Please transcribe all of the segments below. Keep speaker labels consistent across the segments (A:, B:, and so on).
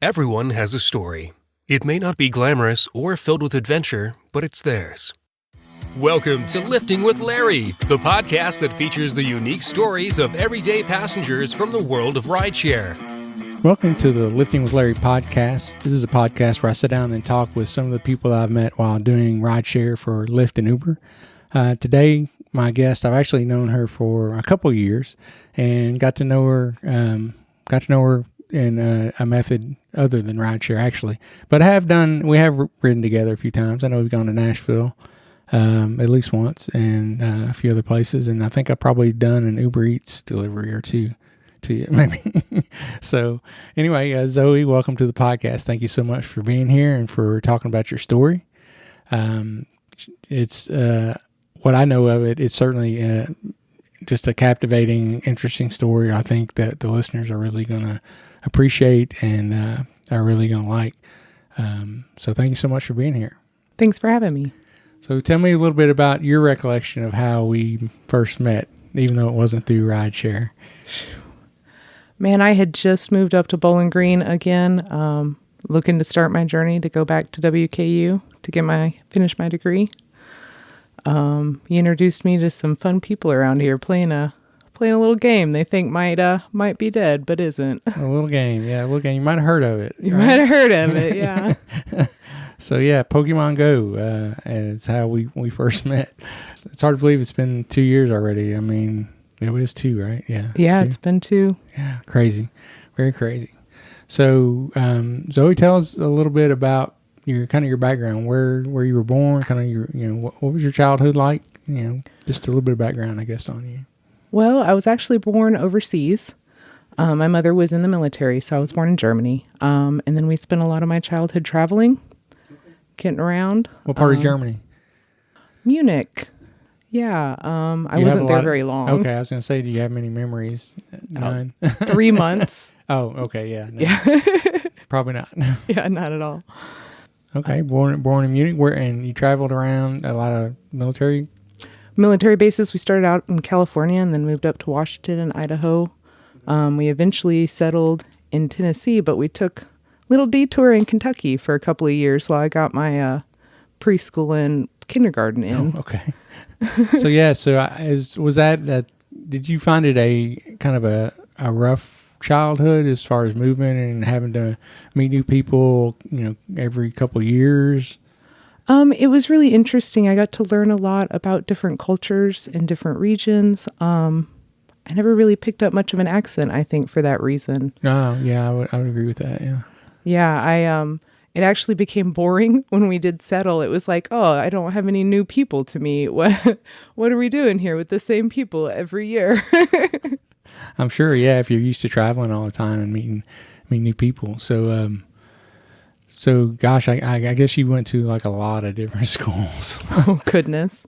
A: Everyone has a story. It may not be glamorous or filled with adventure, but it's theirs. Welcome to Lifting with Larry, the podcast that features the unique stories of everyday passengers from the world of rideshare.
B: Welcome to the Lifting with Larry podcast. This is a podcast where I sit down and talk with some of the people that I've met while doing rideshare for Lyft and Uber. Today, my guest, I've actually known her for a couple of years and got to know her in a method other than rideshare, actually. But we have ridden together a few times. I know we've gone to Nashville at least once and a few other places. And I think I've probably done an Uber Eats delivery or two to you, maybe. So anyway, Zoe, welcome to the podcast. Thank you so much for being here and for talking about your story. It's what I know of it. It's certainly just a captivating, interesting story. I think that the listeners are really going to appreciate and are really going to like. So thank you so much for being here.
C: Thanks for having me.
B: So tell me a little bit about your recollection of how we first met, even though it wasn't through rideshare.
C: Man, I had just moved up to Bowling Green again, looking to start my journey to go back to WKU to finish my degree. You introduced me to some fun people around here playing a little game they think might be dead, but isn't. A
B: little game. You might have heard of it.
C: You might have heard of it, yeah.
B: So yeah, Pokemon Go is how we first met. It's hard to believe it's been 2 years already. I mean, it was 2, right? Yeah.
C: Yeah,
B: 2.
C: It's been 2.
B: Yeah, crazy. Very crazy. So Zoe, tell us a little bit about your background, where you were born, what was your childhood like? Just a little bit of background, I guess, on you.
C: Well, I was actually born overseas. My mother was in the military, so I was born in Germany. And then we spent a lot of my childhood traveling, getting around.
B: What part of Germany?
C: Munich. Yeah. I wasn't there very long.
B: Okay, I was going to say, do you have many memories? None.
C: 3 months.
B: Oh, okay, yeah. No.
C: Yeah.
B: Probably not.
C: Yeah, not at all.
B: Okay, born in Munich. And you traveled around a lot of military
C: bases. We started out in California and then moved up to Washington and Idaho. We eventually settled in Tennessee, but we took a little detour in Kentucky for a couple of years while I got my preschool and kindergarten in.
B: Oh, okay. So yeah, did you find it a kind of a rough childhood as far as movement and having to meet new people, every couple of years?
C: It was really interesting. I got to learn a lot about different cultures in different regions. I never really picked up much of an accent, I think, for that reason.
B: Oh, yeah, I would agree with that, yeah.
C: Yeah, it actually became boring when we did settle. It was like, oh, I don't have any new people to meet. What are we doing here with the same people every year?
B: I'm sure, yeah, if you're used to traveling all the time and meeting new people. So gosh, I guess you went to like a lot of different schools.
C: Oh, goodness.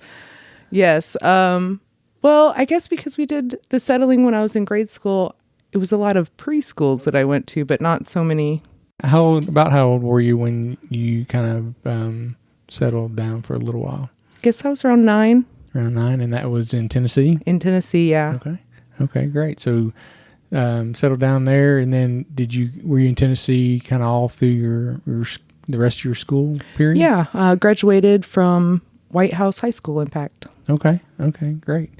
C: Yes. Well, I guess because we did the settling when I was in grade school, it was a lot of preschools that I went to, but not so many.
B: How old were you when you kind of settled down for a little while?
C: I guess I was around 9.
B: Around 9, and that was in Tennessee?
C: In Tennessee, yeah.
B: Okay, great. So settled down there, and then were you in Tennessee kind of all through the rest of your school period?
C: Yeah, graduated from White House High School, in fact.
B: Okay, great.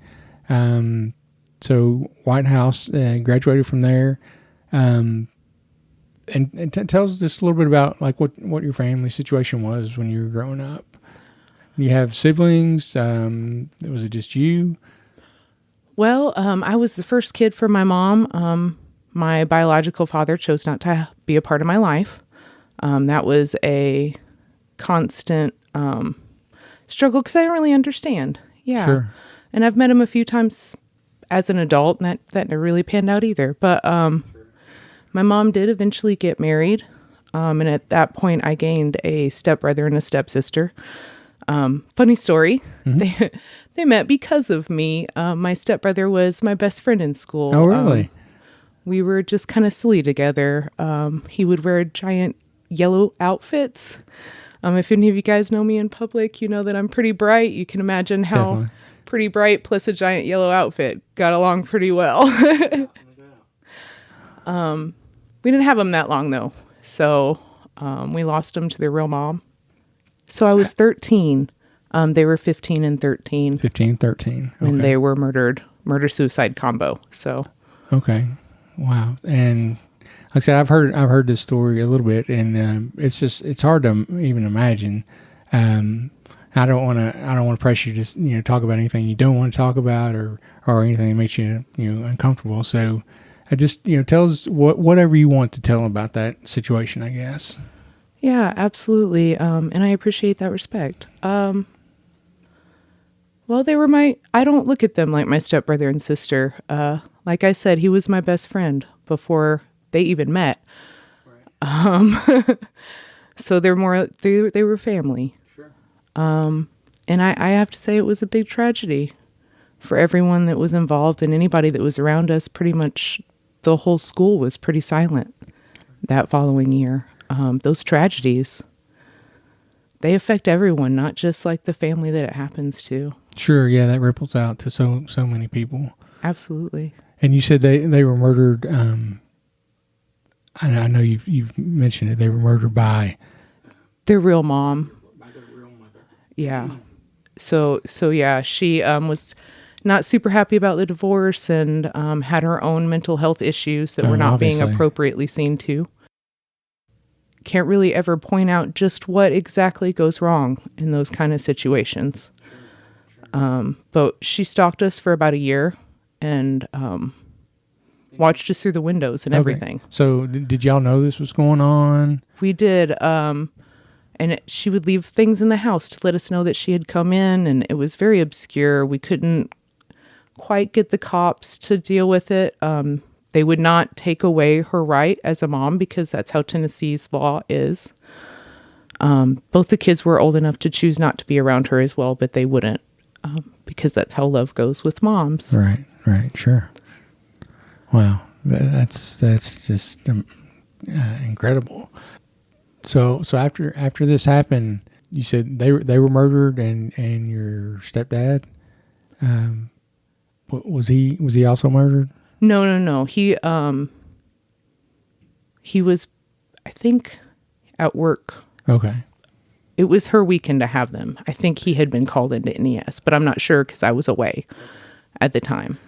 B: So White House, graduated from there. And tell us just a little bit about like what your family situation was when you were growing up. You have siblings? Was it just you?
C: Well, I was the first kid for my mom. My biological father chose not to be a part of my life. That was a constant struggle because I didn't really understand. Yeah. Sure. And I've met him a few times as an adult, and that never really panned out either. But my mom did eventually get married, and at that point I gained a stepbrother and a stepsister. Funny story. Mm-hmm. They met because of me. My stepbrother was my best friend in school.
B: Oh, really?
C: We were just kind of silly together. He would wear giant yellow outfits. If any of you guys know me in public, you know that I'm pretty bright. You can imagine how Definitely. Pretty bright plus a giant yellow outfit got along pretty well. We didn't have him that long, though. So we lost them to their real mom. So I was 13. They were 15 and 13.
B: 15, 13. Okay.
C: When they were murder-suicide combo. So.
B: Okay. Wow. And like I said, I've heard this story a little bit, and it's hard to even imagine. I don't want to pressure you to talk about anything you don't want to talk about, or anything that makes you uncomfortable. So I just tell us whatever you want to tell about that situation, I guess.
C: Yeah, absolutely. And I appreciate that respect. Well, they were I don't look at them like my stepbrother and sister. Like I said, he was my best friend before they even met. Right. So they were family. Sure. And I have to say it was a big tragedy for everyone that was involved and anybody that was around us. Pretty much the whole school was pretty silent that following year. Those tragedies, they affect everyone, not just like the family that it happens to.
B: Sure, yeah, that ripples out to so many people.
C: Absolutely.
B: And you said they were murdered. I know you've mentioned it. They were murdered by
C: their real mom.
B: By their real mother.
C: Yeah. So yeah, she was not super happy about the divorce and had her own mental health issues that were not
B: obviously
C: being appropriately seen to. Can't really ever point out just what exactly goes wrong in those kind of situations. But she stalked us for about a year and watched us through the windows and everything.
B: So did y'all know this was going on?
C: We did. And she would leave things in the house to let us know that she had come in, and it was very obscure. We couldn't quite get the cops to deal with it. They would not take away her right as a mom because that's how Tennessee's law is. Both the kids were old enough to choose not to be around her as well, but they wouldn't because that's how love goes with moms.
B: Right, sure. Wow, that's just incredible. So after this happened, you said they were murdered, and your stepdad, was he also murdered?
C: No. He was, I think, at work.
B: Okay.
C: It was her weekend to have them. I think he had been called into NES, but I'm not sure because I was away at the time.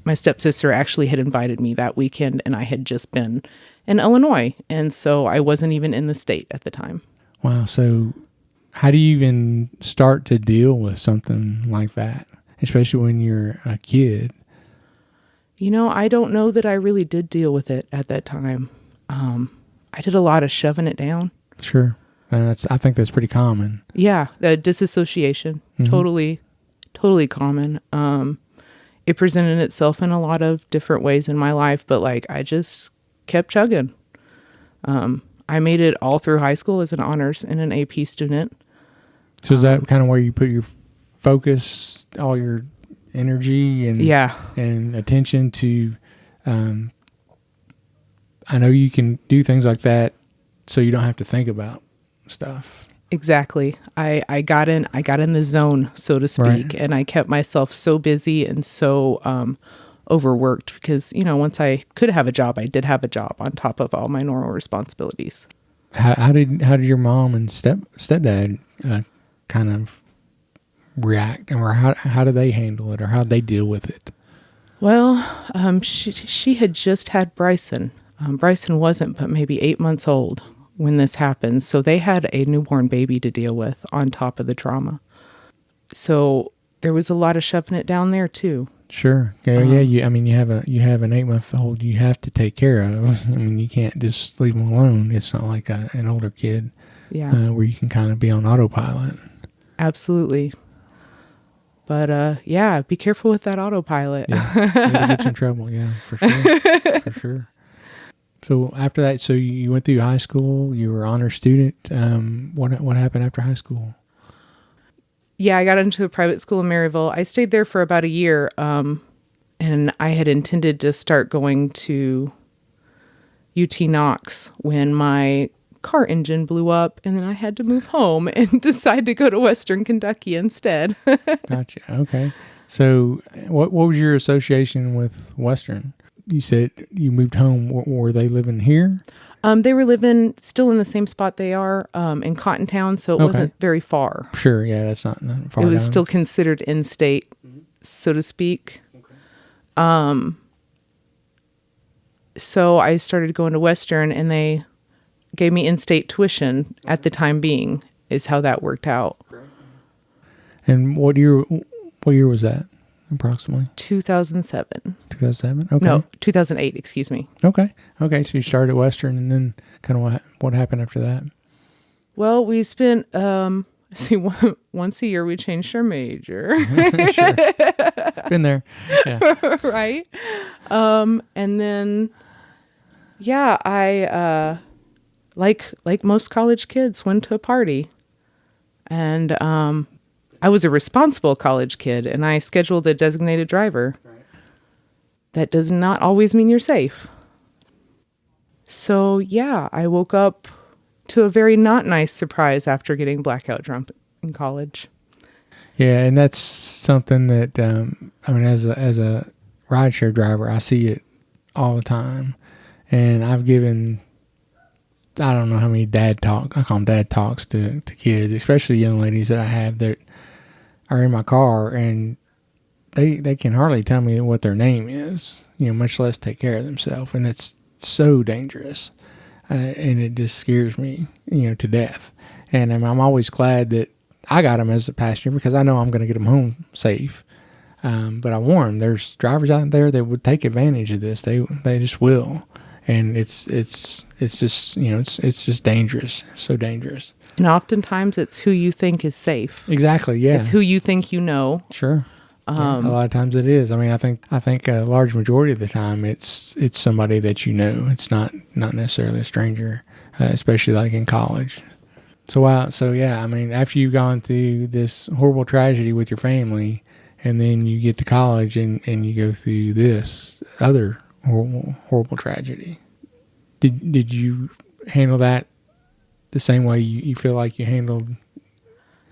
C: My stepsister actually had invited me that weekend, and I had just been in Illinois, and so I wasn't even in the state at the time.
B: Wow. So how do you even start to deal with something like that, especially when you're a kid?
C: I don't know that I really did deal with it at that time. I did a lot of shoving it down.
B: Sure. I think that's pretty common.
C: Yeah, the disassociation, totally common. It presented itself in a lot of different ways in my life, but I just kept chugging. I made it all through high school as an honors and an AP student.
B: So is that kind of where you put your focus, all your energy and attention to? I know you can do things like that so you don't have to think about stuff.
C: Exactly. I got in the zone, so to speak,
B: right.
C: And I kept myself so busy and so overworked because, once I could have a job, I did have a job on top of all my normal responsibilities.
B: How did your mom and stepdad kind of react, or how do they handle it, or how did they deal with it?
C: Well, she had just had Bryson. Bryson wasn't but maybe 8 months old when this happened. So they had a newborn baby to deal with on top of the trauma. So there was a lot of shoving it down there too.
B: Sure. Yeah. You have an 8-month-old you have to take care of. You can't just leave them alone. It's not like an older kid.
C: Yeah.
B: Where you can kind of be on autopilot.
C: Absolutely. But be careful with that autopilot.
B: Yeah. It'll get you in trouble. Yeah, for sure. For sure. So after that, you went through high school. You were an honor student. What happened after high school?
C: Yeah, I got into a private school in Maryville. I stayed there for about a year, and I had intended to start going to UT Knox when my car engine blew up, and then I had to move home and decide to go to Western Kentucky instead.
B: Gotcha. Okay. So what was your association with Western? You said you moved home. Were they living here?
C: They were living still in the same spot they are in Cottontown, so it wasn't very far.
B: Sure, yeah, that's not far.
C: It was
B: down.
C: still considered in-state, so to speak. So I started going to Western, and they gave me in-state tuition at the time being, is how that worked out.
B: And what year was that, approximately?
C: 2007.
B: 2007? Okay.
C: No, 2008, excuse me.
B: Okay. Okay, so you started at Western, and then kind of what happened after that?
C: Well, we spent, once a year we changed our major.
B: Sure. Been there. Yeah.
C: Right? And then, yeah, I, like most college kids, went to a party. And I was a responsible college kid, and I scheduled a designated driver. Right. That does not always mean you're safe. So, yeah, I woke up to a very not nice surprise after getting blackout drunk in college.
B: Yeah, and that's something that, as a rideshare driver, I see it all the time. And I've given, I don't know how many I call them dad talks to kids, especially young ladies that I have that are in my car, and they can hardly tell me what their name is, much less take care of themselves. And that's so dangerous. And it just scares me, to death. And I'm always glad that I got them as a passenger because I know I'm going to get them home safe. But I warn them, there's drivers out there that would take advantage of this. They just will. And it's just, it's just dangerous. So dangerous.
C: And oftentimes it's who you think is safe.
B: Exactly. Yeah.
C: It's who you think you know.
B: Sure. Yeah, a lot of times it is. I think a large majority of the time it's somebody that you know. It's not necessarily a stranger, especially like in college. So yeah, after you've gone through this horrible tragedy with your family, and then you get to college and you go through this other horrible tragedy, did you handle that the same way you feel like you handled?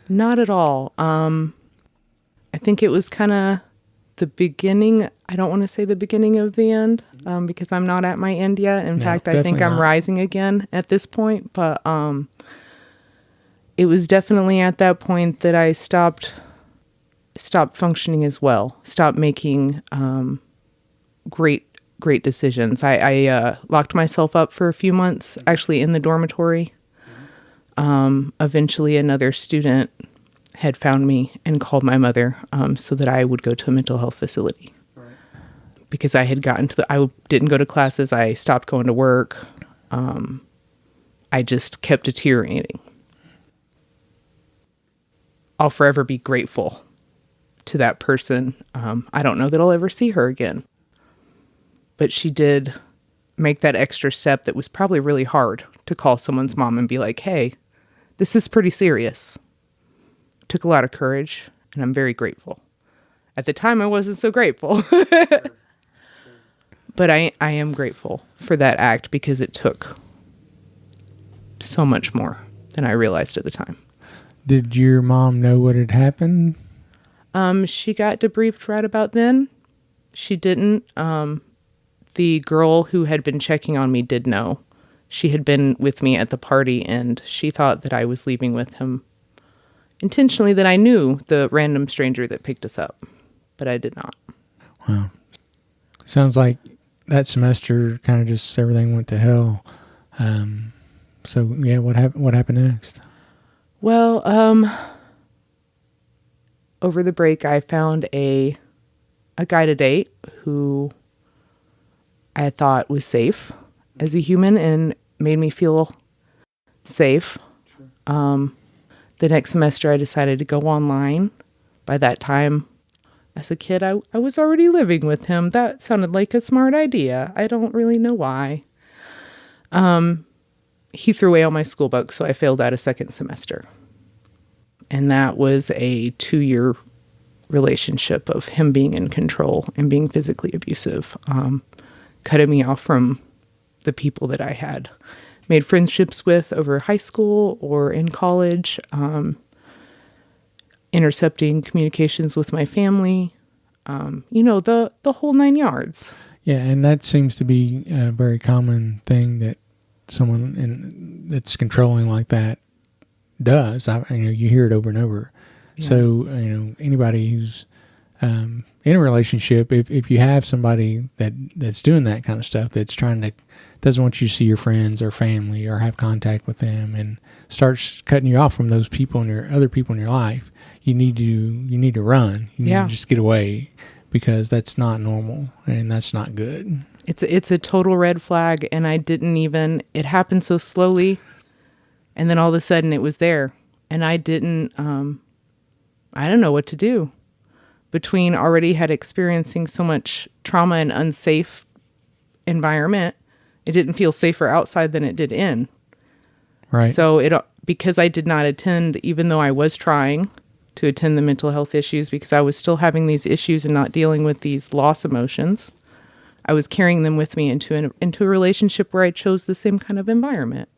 C: Not at all. I think it was kind of the beginning. I don't want to say the beginning of the end because I'm not at my end yet. In fact, I think I'm rising again at this point. But it was definitely at that point that I stopped functioning as well. Stopped making great decisions. I locked myself up for a few months, actually in the dormitory. Eventually, another student had found me and called my mother so that I would go to a mental health facility. Right. Because I had gotten I didn't go to classes. I stopped going to work. I just kept deteriorating. I'll forever be grateful to that person. I don't know that I'll ever see her again. But she did make that extra step that was probably really hard to call someone's mom and be like, hey, this is pretty serious. Took a lot of courage, and I'm very grateful. At the time, I wasn't so grateful. But I am grateful for that act because it took so much more than I realized at the time.
B: Did your mom know what had happened?
C: She got debriefed right about then. She didn't. The girl who had been checking on me did know. She had been with me at the party, and she thought that I was leaving with him intentionally, that I knew the random stranger that picked us up, but I did not.
B: Wow. Sounds like that semester kind of just everything went to hell. So yeah, what happened next?
C: Well, over the break, I found a guy to date who I thought was safe as a human and made me feel safe. Sure. The next semester, I decided to go online. By that time, as a kid, I was already living with him. That sounded like a smart idea. I don't really know why. He threw away all my school books, so I failed out a second semester. And that was a 2-year relationship of him being in control and being physically abusive, cutting me off from the people that I had made friendships with over high school or in college, intercepting communications with my family, the whole 9 yards.
B: Yeah, and that seems to be a very common thing that someone that's controlling like that does. You hear it over and over.
C: Yeah.
B: So, anybody who's in a relationship, if you have somebody that's doing that kind of stuff, that's doesn't want you to see your friends or family or have contact with them, and starts cutting you off from those people and other people in your life, you need to run. You need to just get away, because that's not normal and that's not good.
C: It's a total red flag, and it happened so slowly, and then all of a sudden it was there, and I didn't know what to do. Between already had experiencing so much trauma and unsafe environment, it didn't feel safer outside than it did in.
B: Right.
C: So because I did not attend, even though I was trying to attend the mental health issues, because I was still having these issues and not dealing with these loss emotions, I was carrying them with me into a relationship where I chose the same kind of environment.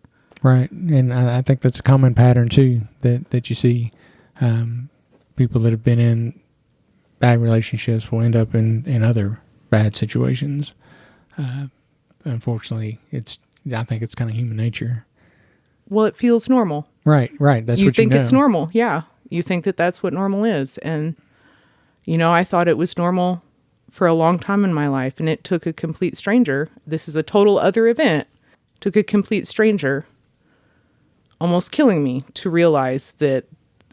B: Right. And I think that's a common pattern too, that you see. People that have been in bad relationships will end up in other bad situations. Unfortunately, I think it's kind of human nature.
C: Well, it feels normal.
B: Right. That's what you
C: think
B: know.
C: it's normal. Yeah. You think that that's what normal is. And, I thought it was normal for a long time in my life. And it took a complete stranger. This is a total other event. Took a complete stranger almost killing me to realize that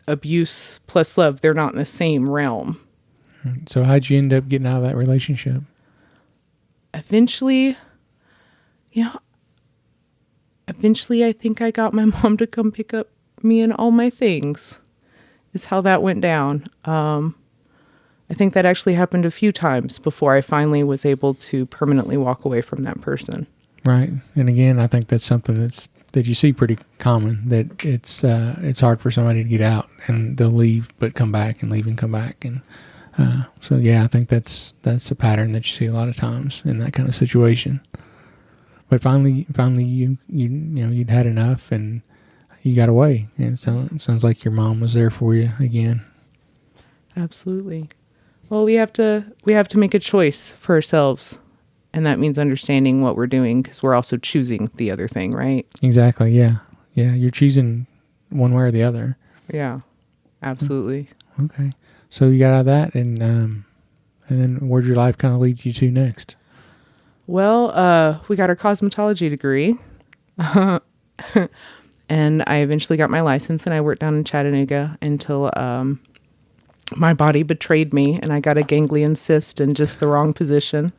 C: abuse plus love, they're not in the same realm.
B: So how'd you end up getting out of that relationship?
C: Eventually, I think I got my mom to come pick up me and all my things, is how that went down. I think that actually happened a few times before I finally was able to permanently walk away from that person.
B: Right. And again, I think that's something that you see pretty common, that it's hard for somebody to get out, and they'll leave but come back, and leave and come back. And so yeah, I think that's a pattern that you see a lot of times in that kind of situation. But finally you'd had enough and you got away. And it sounds like your mom was there for you again.
C: Absolutely. Well, we have to make a choice for ourselves, and that means understanding what we're doing, because we're also choosing the other thing, right?
B: Exactly. Yeah. You're choosing one way or the other.
C: Yeah. Absolutely.
B: Okay. So you got out of that, and then where'd your life kind of lead you to next?
C: Well, we got our cosmetology degree, and I eventually got my license, and I worked down in Chattanooga until my body betrayed me, and I got a ganglion cyst in just the wrong position,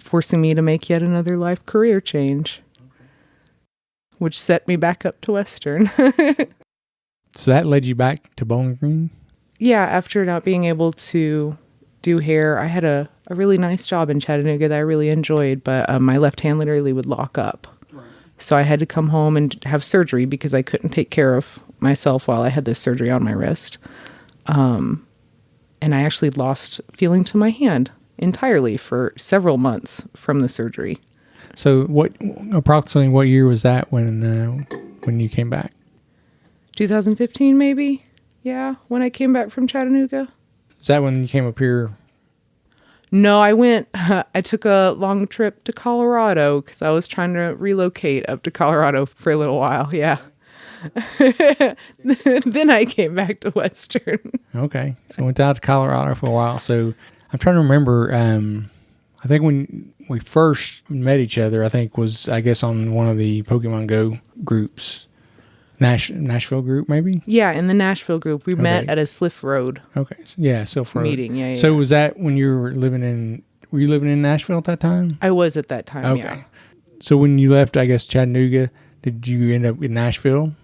C: forcing me to make yet another life career change, which set me back up to Western.
B: So that led you back to Bowling Green?
C: Yeah, after not being able to do hair, I had a really nice job in Chattanooga that I really enjoyed, but my left hand literally would lock up. Right. So I had to come home and have surgery because I couldn't take care of myself while I had this surgery on my wrist. And I actually lost feeling to my hand entirely for several months from the surgery.
B: So approximately what year was that when you came back?
C: 2015 maybe? Yeah, when I came back from Chattanooga.
B: Is that when you came up here?
C: No, I took a long trip to Colorado because I was trying to relocate up to Colorado for a little while. Yeah. Then I came back to Western. Okay.
B: So I went out to Colorado for a while. So I'm trying to remember, I think when we first met each other, I think was, I guess, on one of the Pokemon Go groups. Nashville group, maybe?
C: Yeah, in the Nashville group. We met at a Sliff Road.
B: Okay. Yeah, Sliff Road.
C: Meeting, yeah.
B: So was that when you were living in Nashville at that time?
C: I was at that time,
B: okay.
C: Yeah.
B: So when you left, I guess, Chattanooga, did you end up in Nashville?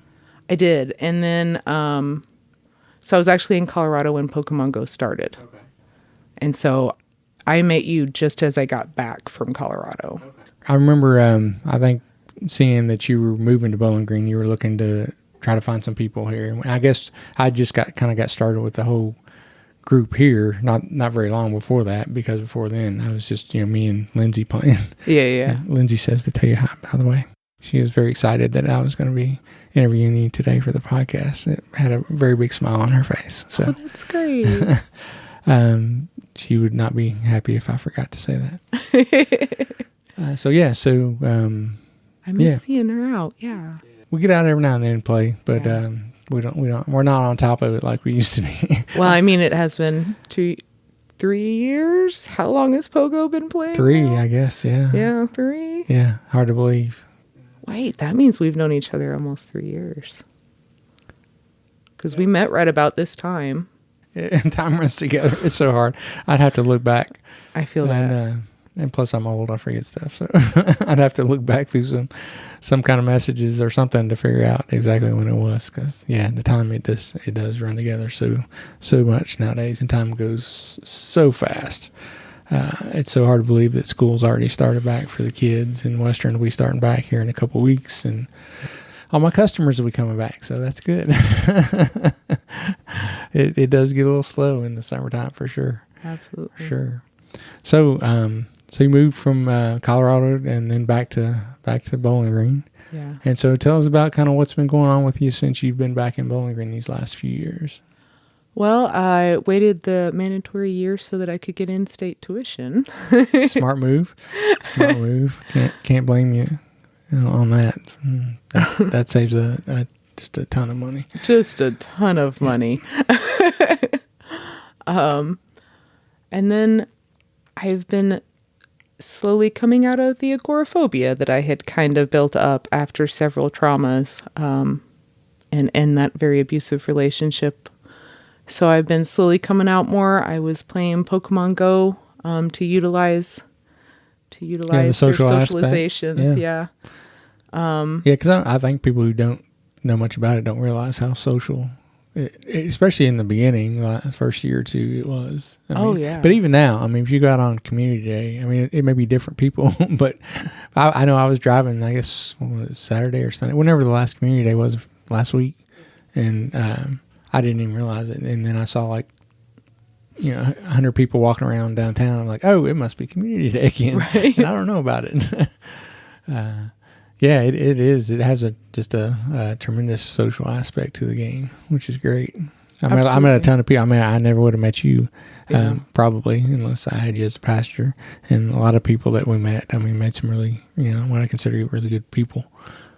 C: I did. And then, so I was actually in Colorado when Pokemon Go started. Okay. And so I met you just as I got back from Colorado. Okay.
B: I remember, I think, seeing that you were moving to Bowling Green, you were looking to try to find some people here. And I guess I just got started with the whole group here, not very long before that, because before then I was just, me and Lindsay playing.
C: Yeah.
B: Lindsay says to tell you hi, by the way. She was very excited that I was going to be interviewing you today for the podcast. It had a very big smile on her face. So
C: that's great.
B: She would not be happy if I forgot to say that. So
C: I miss seeing her out. Yeah.
B: We get out every now and then and play, but
C: Yeah.
B: we're not on top of it like we used to be.
C: Well, I mean, it has been 3 years. How long has Pogo been playing?
B: 3,
C: now?
B: I guess. Yeah.
C: Yeah, 3.
B: Yeah. Hard to believe.
C: Wait, that means we've known each other almost 3 years. Because we met right about this time.
B: And time runs together. It's so hard. I'd have to look back.
C: I feel that.
B: And plus, I'm old. I forget stuff. So I'd have to look back through some kind of messages or something to figure out exactly when it was. Because the time it does run together so much nowadays, and time goes so fast. It's so hard to believe that school's already started back for the kids. In Western, we starting back here in a couple weeks, and all my customers will be coming back, so that's good. It does get a little slow in the summertime for sure.
C: Absolutely.
B: For sure. So you moved from Colorado and then back to Bowling Green.
C: Yeah.
B: And so tell us about kind of what's been going on with you since you've been back in Bowling Green these last few years.
C: Well, I waited the mandatory year so that I could get in-state tuition.
B: Smart move. Smart move. Can't blame you on that. That saves just a ton of money.
C: Just a ton of money. And then I've been slowly coming out of the agoraphobia that I had kind of built up after several traumas and that very abusive relationship. So I've been slowly coming out more. I was playing Pokemon Go to utilize
B: the social
C: their
B: aspect.
C: socializations. Yeah.
B: Because I think people who don't know much about it don't realize how social, especially in the beginning, the first year or two, it was.
C: Yeah.
B: But even now, if you go out on Community Day, it may be different people, but I know I was driving, I guess, Saturday or Sunday, whenever the last Community Day was last week, and I didn't even realize it. And then I saw 100 people walking around downtown. I'm like, oh, it must be Community Day again.
C: Right.
B: And I don't know about it. Yeah, it is. It has just a tremendous social aspect to the game, which is great. I met a ton of people. I never would have met you, probably, unless I had you as a pastor. And a lot of people that we met, met some really, what I consider really good people.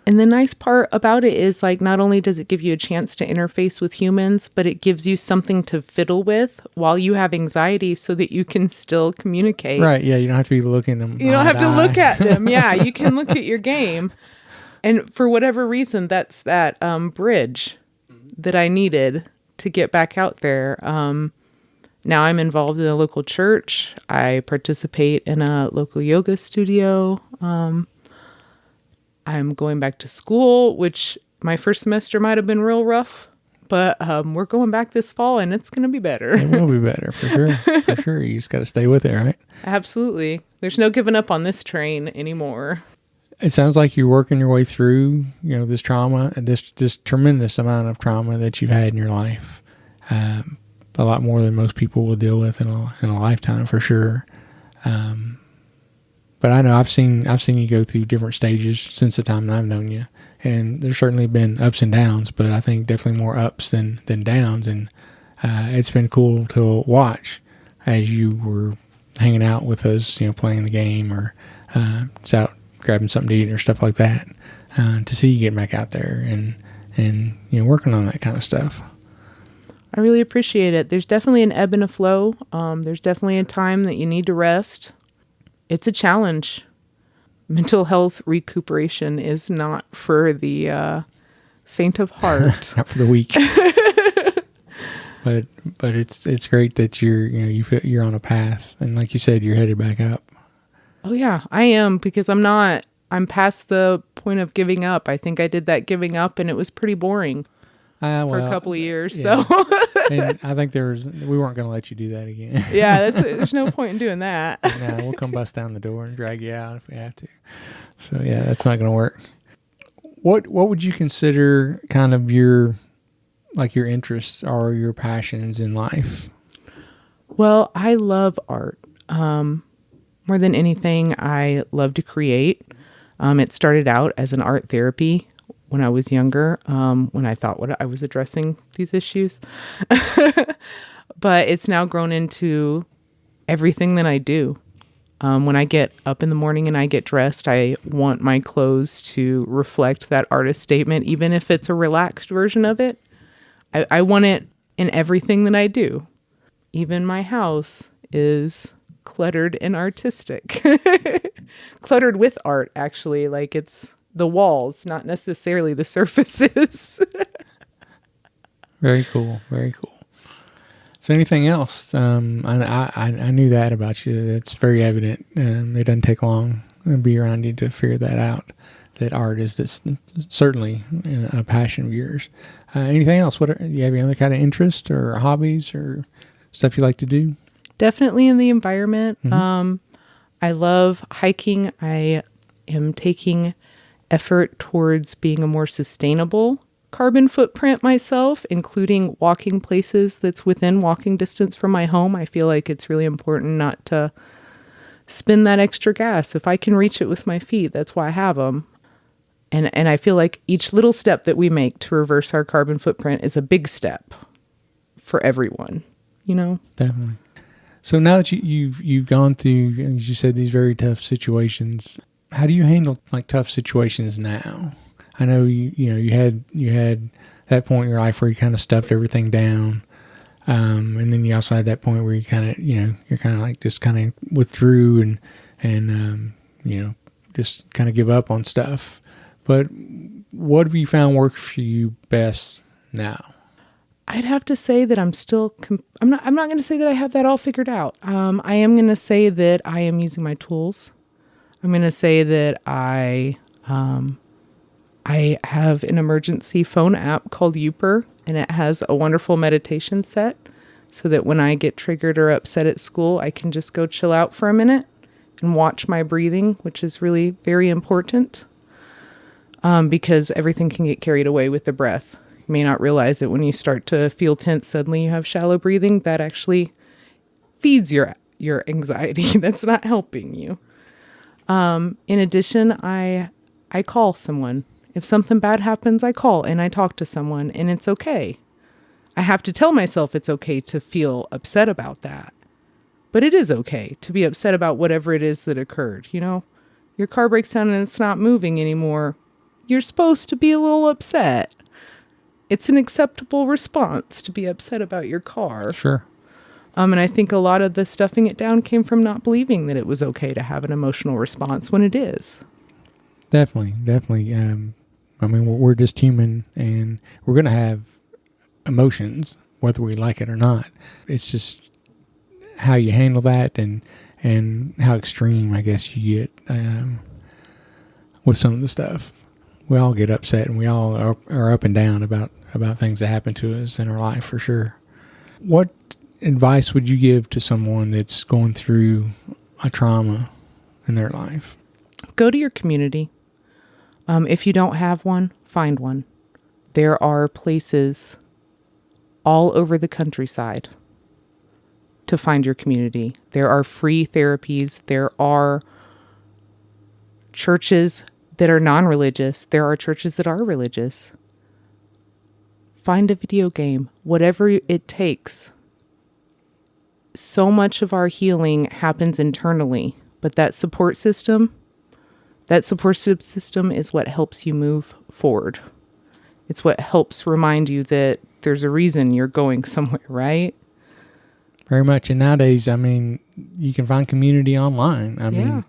C: And the nice part about it is, not only does it give you a chance to interface with humans, but it gives you something to fiddle with while you have anxiety so that you can still communicate.
B: Right, yeah, you don't have to be looking them.
C: You don't have to look at them. Yeah, you can look at your game. And for whatever reason, that's that bridge that I needed to get back out there. Now I'm involved in a local church. I participate in a local yoga studio. I'm going back to school, which my first semester might have been real rough, but we're going back this fall and it's going to be better.
B: It will be better, for sure. For sure. You just got to stay with it, right?
C: Absolutely. There's no giving up on this train anymore.
B: It sounds like you're working your way through, this trauma, this tremendous amount of trauma that you've had in your life. A lot more than most people will deal with in a lifetime, for sure. But I know I've seen you go through different stages since the time that I've known you, and there's certainly been ups and downs, but I think definitely more ups than downs. And it's been cool to watch as you were hanging out with us, playing the game or just out grabbing something to eat or stuff like that, to see you get back out there and working on that kind of stuff.
C: I really appreciate it. There's definitely an ebb and a flow. There's definitely a time that you need to rest. It's a challenge. Mental health recuperation is not for the faint of heart.
B: Not for the weak. But it's great that you're on a path, and like you said, you're headed back up.
C: Oh yeah, I am, because I'm past the point of giving up. I think I did that giving up and it was pretty boring for a couple of years.
B: Yeah.
C: So
B: and I think we weren't going to let you do that again.
C: yeah, there's no point in doing that.
B: No, we'll come bust down the door and drag you out if we have to. So yeah, that's not going to work. What would you consider kind of your interests or your passions in life?
C: Well, I love art. More than anything, I love to create. It started out as an art therapy when I was younger, when I thought I was addressing these issues. But it's now grown into everything that I do. When I get up in the morning and I get dressed, I want my clothes to reflect that artist statement, even if it's a relaxed version of it. I want it in everything that I do. Even my house is cluttered and artistic. Cluttered with art, actually. Like, it's the walls, not necessarily the surfaces.
B: Very cool. Very cool. So anything else? I knew that about you. That's very evident. It doesn't take long to be around you to figure that out. That art is this, certainly a passion of yours. Anything else? Do you have any other kind of interest or hobbies or stuff you like to do?
C: Definitely in the environment.
B: Mm-hmm.
C: I love hiking. I am taking effort towards being a more sustainable carbon footprint myself, including walking places that's within walking distance from my home. I feel like it's really important not to spend that extra gas. If I can reach it with my feet, that's why I have them. And I feel like each little step that we make to reverse our carbon footprint is a big step for everyone, you know?
B: Definitely. So now that you've gone through, as you said, these very tough situations, how do you handle like tough situations now? I know you had that point in your life where you kind of stuffed everything down, and then you also had that point where you kind of you're kind of like just kind of withdrew and just kind of give up on stuff. But what have you found works for you best now?
C: I'd have to say that I'm still. I'm not going to say that I have that all figured out. I am going to say that I am using my tools. I'm going to say that I have an emergency phone app called Ep5, and it has a wonderful meditation set, so that when I get triggered or upset at school, I can just go chill out for a minute and watch my breathing, which is really very important. Because everything can get carried away with the breath. You may not realize it when you start to feel tense. Suddenly you have shallow breathing. That actually feeds your anxiety. That's not helping you. In addition, I call someone. If something bad happens, I call and I talk to someone, and it's okay. I have to tell myself it's okay to feel upset about that. But it is okay to be upset about whatever it is that occurred. You know, your car breaks down and it's not moving anymore. You're supposed to be a little upset. It's an acceptable response to be upset about your car.
B: Sure.
C: And I think a lot of the stuffing it down came from not believing that it was okay to have an emotional response when it is.
B: Definitely. I mean, we're just human, and we're going to have emotions, whether we like it or not. It's just how you handle that and how extreme, I guess, you get with some of the stuff. We all get upset, and we all are up and down about things that happen to us in our life, for sure. What advice would you give to someone that's going through a trauma in their life?
C: Go to your community. If you don't have one, find one. There are places all over the countryside to find your community. There are free therapies. There are churches that are non-religious. There are churches that are religious. Find a video game, whatever it takes. So much of our healing happens internally, but that support system is what helps you move forward. It's what helps remind you that there's a reason you're going somewhere, right?
B: Very much. And nowadays, I mean, you can find community online. I mean,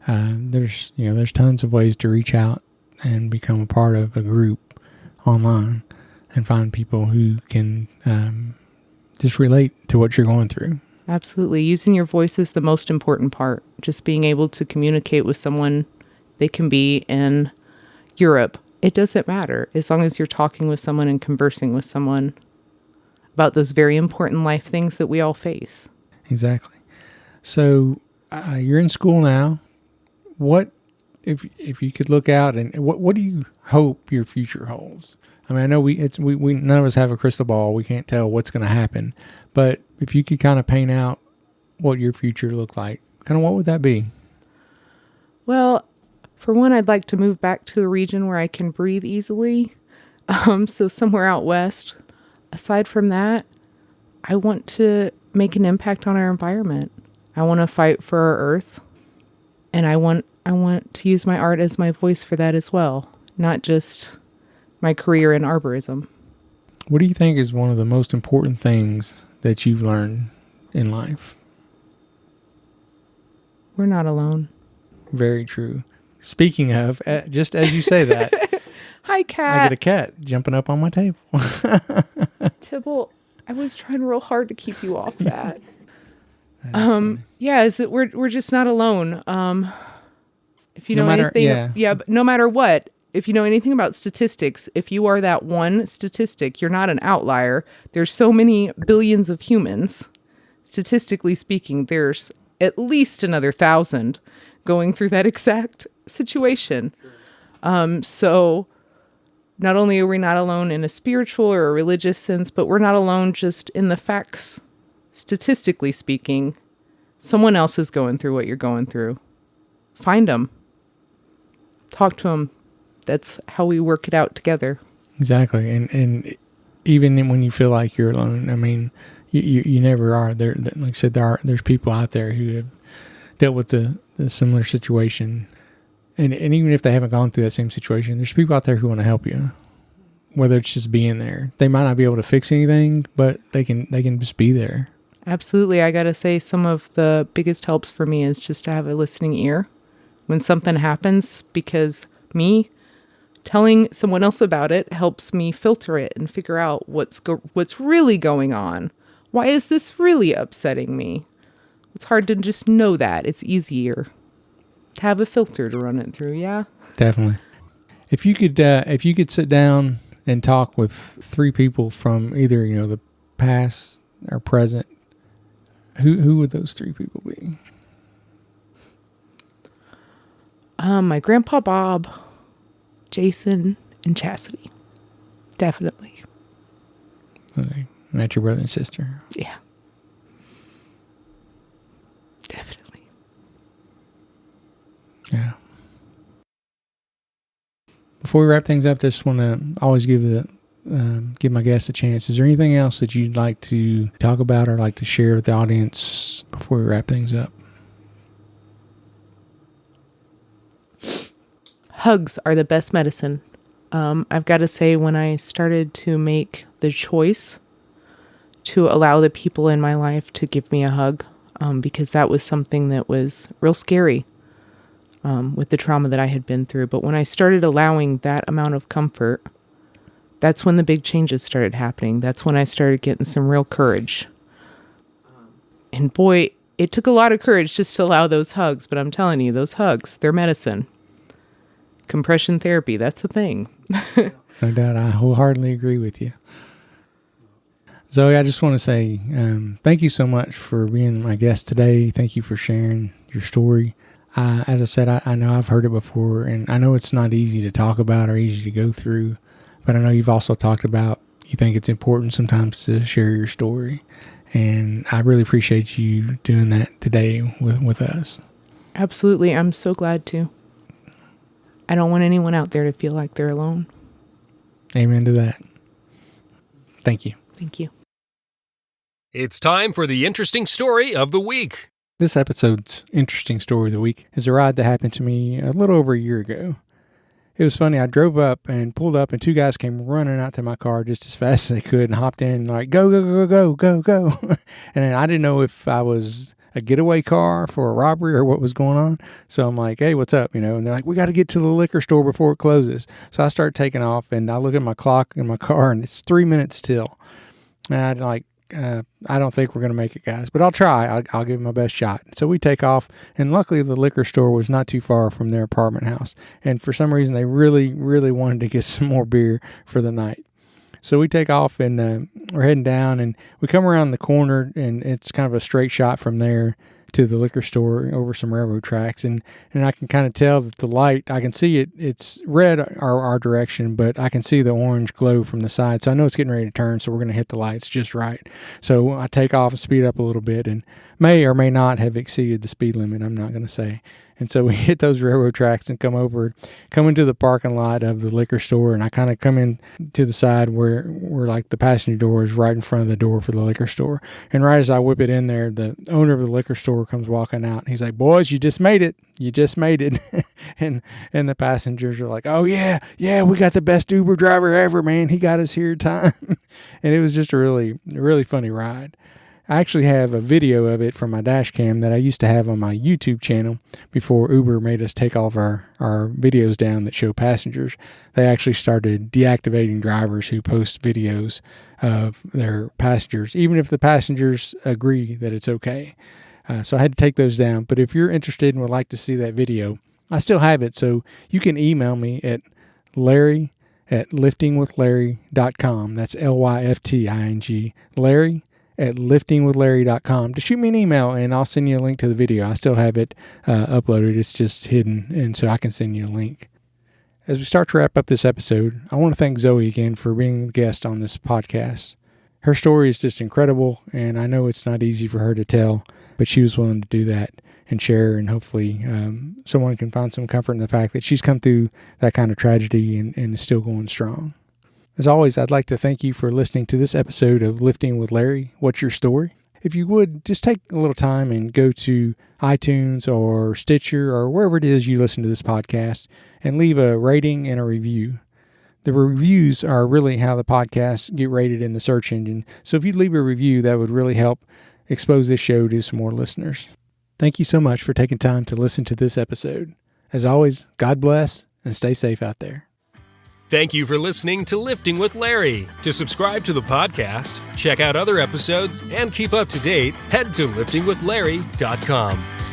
B: there's tons of ways to reach out and become a part of a group online and find people who can just relate to what you're going through.
C: Absolutely. Using your voice is the most important part. Just being able to communicate with someone. They can be in Europe. It doesn't matter as long as you're talking with someone and conversing with someone about those very important life things that we all face.
B: Exactly. So you're in school now. What if you could look out and what do you hope your future holds? I mean, I know we none of us have a crystal ball. We can't tell what's going to happen. But if you could kind of paint out what your future looked like, kind of what would that be?
C: Well, for one, I'd like to move back to a region where I can breathe easily. So somewhere out west. Aside from that, I want to make an impact on our environment. I want to fight for our earth And I want to use my art as my voice for that as well, not just my career in arborism.
B: What do you think is one of the most important things that you've learned in life?
C: We're not alone.
B: Very true. Speaking of, just as you say that,
C: Hi,
B: I
C: cat.
B: get a cat jumping up on my table.
C: Tibble, I was trying real hard to keep you off that.
B: Funny.
C: Yeah, is that we're just not alone. If you
B: No
C: know
B: matter-
C: anything,
B: yeah.
C: but no matter what, if you know anything about statistics, if you are that one statistic, you're not an outlier. There's so many billions of humans. Statistically speaking, there's at least another 1,000 going through that exact situation. So not only are we not alone in a spiritual or a religious sense, but we're not alone just in the facts. Statistically speaking, someone else is going through what you're going through. Find them. Talk to them. That's how we work it out together.
B: Exactly. And even when you feel like you're alone, I mean, you never are. Like I said, there's people out there who have dealt with the similar situation. And even if they haven't gone through that same situation, there's people out there who want to help you. Whether it's just being there. They might not be able to fix anything, but they can just be there.
C: Absolutely. I got to say, some of the biggest helps for me is just to have a listening ear when something happens, because me telling someone else about it helps me filter it and figure out what's really going on. Why is this really upsetting me? It's hard to just know that. It's easier to have a filter to run it through. Yeah.
B: Definitely. If you could sit down and talk with 3 people from either, the past or present, who would those 3 people be?
C: My grandpa Bob, Jason, and Chastity. Definitely.
B: Okay. And that's your brother and sister.
C: Yeah. Definitely.
B: Yeah. Before we wrap things up, I just want to always give my guests a chance. Is there anything else that you'd like to talk about or like to share with the audience before we wrap things up?
C: Hugs are the best medicine. I've got to say, when I started to make the choice to allow the people in my life to give me a hug, because that was something that was real scary with the trauma that I had been through. But when I started allowing that amount of comfort, that's when the big changes started happening. That's when I started getting some real courage. And boy, it took a lot of courage just to allow those hugs. But I'm telling you, those hugs, they're medicine. Compression therapy, that's a thing.
B: No doubt. I wholeheartedly agree with you. Zoe, I just want to say thank you so much for being my guest today. Thank you for sharing your story. As I said, I know I've heard it before, and I know it's not easy to talk about or easy to go through, but I know you've also talked about you think it's important sometimes to share your story, and I really appreciate you doing that today with us.
C: Absolutely. I'm so glad to. I don't want anyone out there to feel like they're alone.
B: Amen to that. Thank you.
C: Thank you.
A: It's time for the interesting story of the week.
B: This episode's interesting story of the week is a ride that happened to me a little over a year ago. It was funny. I drove up and pulled up, and 2 guys came running out to my car just as fast as they could and hopped in and like, go, go, go, go, go, go. And then I didn't know if I was a getaway car for a robbery or what was going on. So I'm like, hey, what's up? And they're like, we got to get to the liquor store before it closes. So I start taking off, and I look at my clock in my car, and it's 3 minutes till. And I'm like, I don't think we're going to make it, guys, but I'll try. I'll give it my best shot. So we take off, and luckily the liquor store was not too far from their apartment house. And for some reason, they really, really wanted to get some more beer for the night. So we take off, and we're heading down, and we come around the corner, and it's kind of a straight shot from there to the liquor store over some railroad tracks. And I can kind of tell that the light, I can see it's red our direction, but I can see the orange glow from the side. So I know it's getting ready to turn, so we're going to hit the lights just right. So I take off and speed up a little bit, and may or may not have exceeded the speed limit. I'm not going to say. And so we hit those railroad tracks and come into the parking lot of the liquor store. And I kind of come in to the side where like the passenger door is right in front of the door for the liquor store. And right as I whip it in there, the owner of the liquor store comes walking out. And he's like, "Boys, you just made it. You just made it." and the passengers are like, "Oh yeah, we got the best Uber driver ever, man. He got us here in time." And it was just a really funny ride. I actually have a video of it from my dash cam that I used to have on my YouTube channel before Uber made us take all of our videos down that show passengers. They actually started deactivating drivers who post videos of their passengers, even if the passengers agree that it's okay. So I had to take those down. But if you're interested and would like to see that video, I still have it. So you can email me at larry@liftingwithlarry.com. That's LYFTING. Larry@liftingwithlarry.com to shoot me an email, and I'll send you a link to the video. I still have it uploaded. It's just hidden, and so I can send you a link. As we start to wrap up this episode, I want to thank Zoe again for being a guest on this podcast. Her story is just incredible, and I know it's not easy for her to tell, but she was willing to do that and share, and hopefully someone can find some comfort in the fact that she's come through that kind of tragedy and is still going strong. As always, I'd like to thank you for listening to this episode of Lifting with Larry. What's your story? If you would, just take a little time and go to iTunes or Stitcher or wherever it is you listen to this podcast and leave a rating and a review. The reviews are really how the podcasts get rated in the search engine. So if you leave a review, that would really help expose this show to some more listeners. Thank you so much for taking time to listen to this episode. As always, God bless and stay safe out there.
A: Thank you for listening to Lifting with Larry. To subscribe to the podcast, check out other episodes, and keep up to date, head to liftingwithlarry.com.